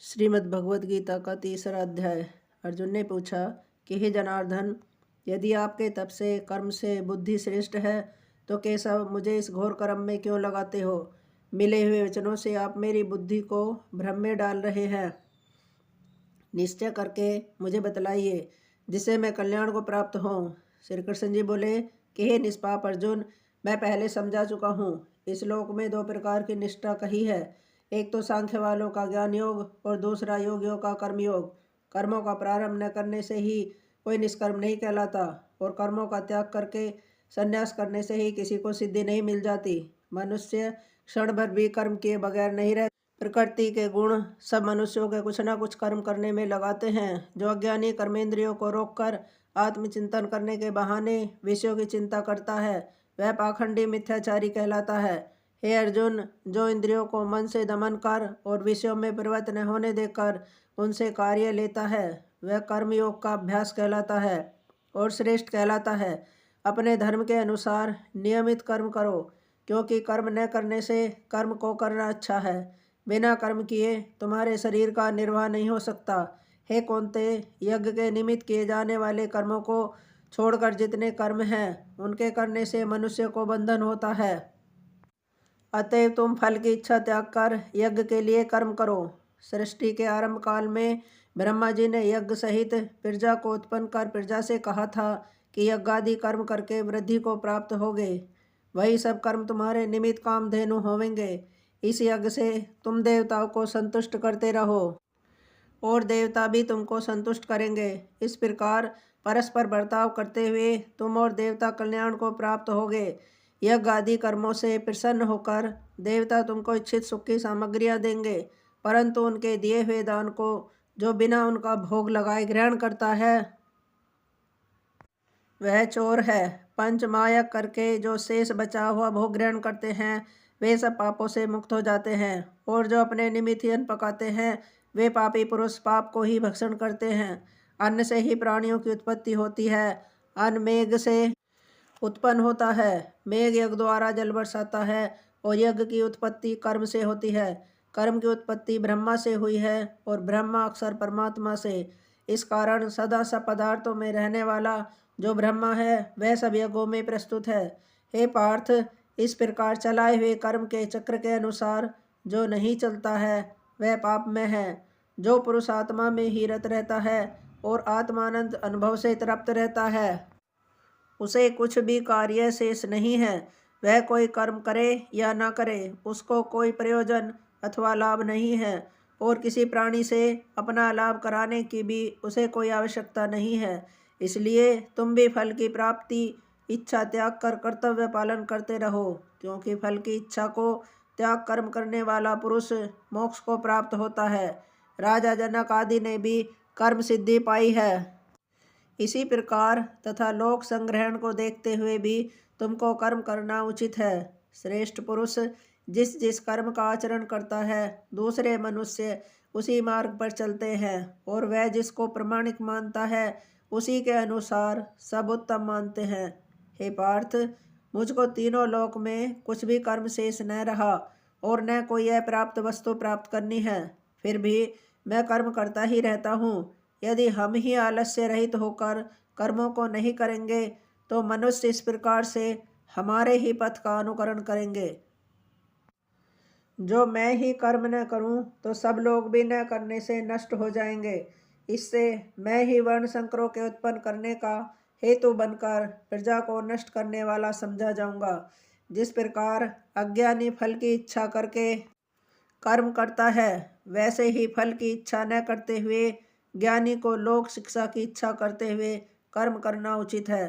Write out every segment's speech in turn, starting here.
श्रीमद् भगवद गीता का तीसरा अध्याय। अर्जुन ने पूछा कि हे जनार्दन, यदि आपके तप से कर्म से बुद्धि श्रेष्ठ है तो केशव मुझे इस घोर कर्म में क्यों लगाते हो। मिले हुए वचनों से आप मेरी बुद्धि को भ्रम में डाल रहे हैं। निश्चय करके मुझे बतलाइए जिससे मैं कल्याण को प्राप्त हों। श्री कृष्ण जी बोले कि हे निष्पाप अर्जुन, मैं पहले समझा चुका हूँ। इस लोक में दो प्रकार की निष्ठा कही है। एक तो सांख्य वालों का ज्ञान योग और दूसरा योगियों का कर्म योग। कर्मों का प्रारंभ न करने से ही कोई निष्कर्म नहीं कहलाता और कर्मों का त्याग करके संन्यास करने से ही किसी को सिद्धि नहीं मिल जाती। मनुष्य क्षण भर भी कर्म किए बगैर नहीं रह। प्रकृति के गुण सब मनुष्यों के कुछ न कुछ कर्म करने में लगाते हैं। जो अज्ञानी कर्मेंद्रियों को रोककर आत्मचिंतन करने के बहाने विषयों की चिंता करता है वह पाखंडी मिथ्याचारी कहलाता है। हे अर्जुन, जो इंद्रियों को मन से दमन कर और विषयों में प्रवृत्त न होने देकर उनसे कार्य लेता है वह कर्मयोग का अभ्यास कहलाता है और श्रेष्ठ कहलाता है। अपने धर्म के अनुसार नियमित कर्म करो, क्योंकि कर्म न करने से कर्म को करना अच्छा है। बिना कर्म किए तुम्हारे शरीर का निर्वाह नहीं हो सकता। हे कौन्ते, यज्ञ के निमित्त किए जाने वाले कर्मों को छोड़कर जितने कर्म हैं उनके करने से मनुष्य को बंधन होता है। अतएव तुम फल की इच्छा त्याग कर यज्ञ के लिए कर्म करो। सृष्टि के आरंभ काल में ब्रह्मा जी ने यज्ञ सहित प्रजा को उत्पन्न कर प्रजा से कहा था कि यज्ञादि कर्म करके वृद्धि को प्राप्त होगे। वही सब कर्म तुम्हारे निमित्त कामधेनु होवेंगे। इस यज्ञ से तुम देवताओं को संतुष्ट करते रहो और देवता भी तुमको संतुष्ट करेंगे। इस प्रकार परस्पर बर्ताव करते हुए तुम और देवता कल्याण को प्राप्त होगे। यज्ञ आदि कर्मों से प्रसन्न होकर देवता तुमको इच्छित सुख की सामग्रियाँ देंगे, परंतु उनके दिए हुए दान को जो बिना उनका भोग लगाए ग्रहण करता है वह चोर है। पंच मायक करके जो शेष बचा हुआ भोग ग्रहण करते हैं वे सब पापों से मुक्त हो जाते हैं, और जो अपने निमित्त ही अन्न पकाते हैं वे पापी पुरुष पाप को ही भक्षण करते हैं। अन्न से ही प्राणियों की उत्पत्ति होती है। अन्न मेघ से उत्पन्न होता है। मेघ यज्ञ द्वारा जल बरसाता है और यज्ञ की उत्पत्ति कर्म से होती है। कर्म की उत्पत्ति ब्रह्मा से हुई है और ब्रह्मा अक्षर परमात्मा से। इस कारण सदा सब पदार्थों में रहने वाला जो ब्रह्मा है वह सब यज्ञों में प्रस्तुत है। हे पार्थ, इस प्रकार चलाए हुए कर्म के चक्र के अनुसार जो नहीं चलता है वह पाप में है। जो पुरुष आत्मा में ही रत रहता है और आत्मानंद अनुभव से तृप्त रहता है उसे कुछ भी कार्य शेष नहीं है। वह कोई कर्म करे या न करे उसको कोई प्रयोजन अथवा लाभ नहीं है, और किसी प्राणी से अपना लाभ कराने की भी उसे कोई आवश्यकता नहीं है। इसलिए तुम भी फल की प्राप्ति इच्छा त्याग कर कर्तव्य पालन करते रहो, क्योंकि फल की इच्छा को त्याग कर्म करने वाला पुरुष मोक्ष को प्राप्त होता है। राजा जनक आदि ने भी कर्म सिद्धि पाई है। इसी प्रकार तथा लोक संग्रहण को देखते हुए भी तुमको कर्म करना उचित है। श्रेष्ठ पुरुष जिस जिस कर्म का आचरण करता है दूसरे मनुष्य उसी मार्ग पर चलते हैं, और वह जिसको प्रमाणिक मानता है उसी के अनुसार सब उत्तम मानते हैं। हे पार्थ, मुझको तीनों लोक में कुछ भी कर्म शेष न रहा और न कोई अप्राप्त वस्तु प्राप्त करनी है, फिर भी मैं कर्म करता ही रहता हूँ। यदि हम ही आलस्य रहित होकर कर्मों को नहीं करेंगे तो मनुष्य इस प्रकार से हमारे ही पथ का अनुकरण करेंगे। जो मैं ही कर्म न करूं तो सब लोग भी न करने से नष्ट हो जाएंगे। इससे मैं ही वर्ण संकरों के उत्पन्न करने का हेतु बनकर प्रजा को नष्ट करने वाला समझा जाऊंगा। जिस प्रकार अज्ञानी फल की इच्छा करके कर्म करता है वैसे ही फल की इच्छा न करते हुए ज्ञानी को लोक शिक्षा की इच्छा करते हुए कर्म करना उचित है।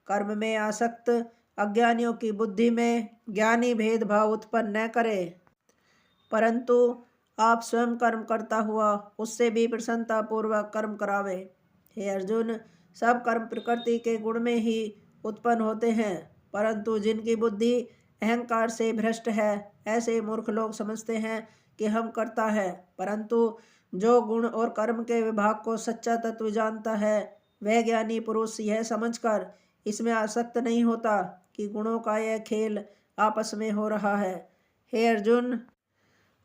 कर्म में आसक्त अज्ञानियों की बुद्धि में ज्ञानी भेदभाव उत्पन्न न करे, परंतु आप स्वयं कर्म करता हुआ उससे भी प्रसन्नता पूर्वक कर्म करावे। हे अर्जुन, सब कर्म प्रकृति के गुण में ही उत्पन्न होते हैं, परंतु जिनकी बुद्धि अहंकार से भ्रष्ट है ऐसे मूर्ख लोग समझते हैं कि हम करता है, परंतु जो गुण और कर्म के विभाग को सच्चा तत्व जानता है वह ज्ञानी पुरुष यह समझकर इसमें आसक्त नहीं होता कि गुणों का यह खेल आपस में हो रहा है। हे अर्जुन,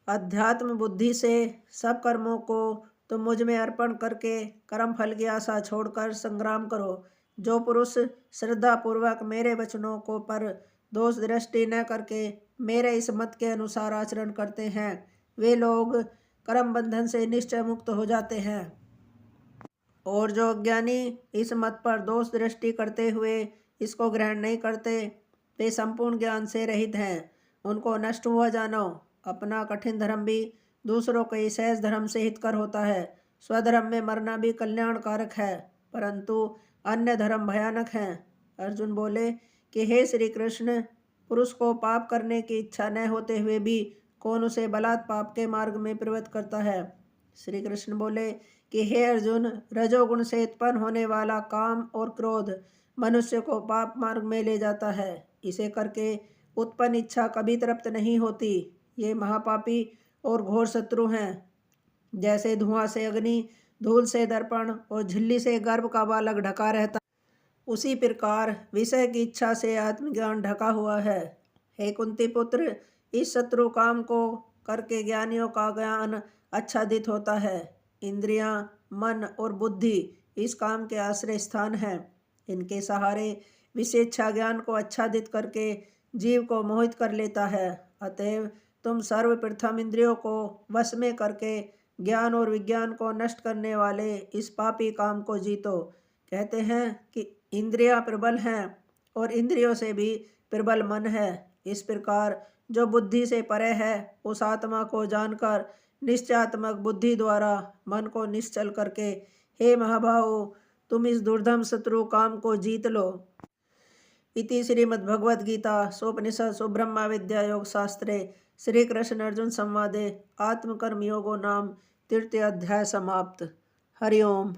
अध्यात्म बुद्धि से सब कर्मों को तुम मुझ में अर्पण करके कर्म फल की आशा छोड़कर संग्राम करो। जो पुरुष श्रद्धा पूर्वक मेरे वचनों को पर दोष दृष्टि न करके मेरे इस मत के अनुसार आचरण करते हैं, वे लोग कर्म बंधन से निश्चय मुक्त हो जाते हैं। और जो अज्ञानी इस मत पर दोष दृष्टि करते हुए इसको ग्रहण नहीं करते, वे संपूर्ण ज्ञान से रहित हैं। उनको नष्ट हुआ जानो। अपना कठिन धर्म भी दूसरों के सहज धर्म से हितकर होता है। स्वधर्म में मरना भी कल्याणकारक है, परंतु अन्य धर्म भयानक हैं। अर्जुन बोले कि हे श्री कृष्ण, पुरुष को पाप करने की इच्छा न होते हुए भी कौन उसे बलात् पाप के मार्ग में प्रवृत्त करता है। श्री कृष्ण बोले कि हे अर्जुन, रजोगुण से उत्पन्न होने वाला काम और क्रोध मनुष्य को पाप मार्ग में ले जाता है। इसे करके उत्पन्न इच्छा कभी तृप्त नहीं होती। ये महापापी और घोर शत्रु हैं। जैसे धुआं से अग्नि, धूल से दर्पण और झिल्ली से गर्भ का बालक ढका रहता, उसी प्रकार विषय की इच्छा से आत्मज्ञान ढका हुआ है। हे कुंती पुत्र, इस शत्रु काम को करके ज्ञानियों का ज्ञान आच्छादित होता है। इंद्रियां, मन और बुद्धि इस काम के आश्रय स्थान हैं। इनके सहारे विशेषा ज्ञान को आच्छादित करके जीव को मोहित कर लेता है। अतएव तुम सर्वप्रथम इंद्रियों को वश में करके ज्ञान और विज्ञान को नष्ट करने वाले इस पापी काम को जीतो। कहते हैं कि इंद्रियां प्रबल हैं और इंद्रियों से भी प्रबल मन है। इस प्रकार जो बुद्धि से परे है, उस आत्मा को जानकर निश्चयात्मक बुद्धि द्वारा मन को निश्चल करके, हे महाबाहो, तुम इस दुर्धम शत्रु काम को जीत लो। इति श्रीमद्भगवद्गीता सोपनिषत्सु ब्रह्म विद्या योग शास्त्रे श्री कृष्ण अर्जुन संवादे आत्मकर्म योगो नाम तृतीय अध्याय समाप्त। हरि ओम।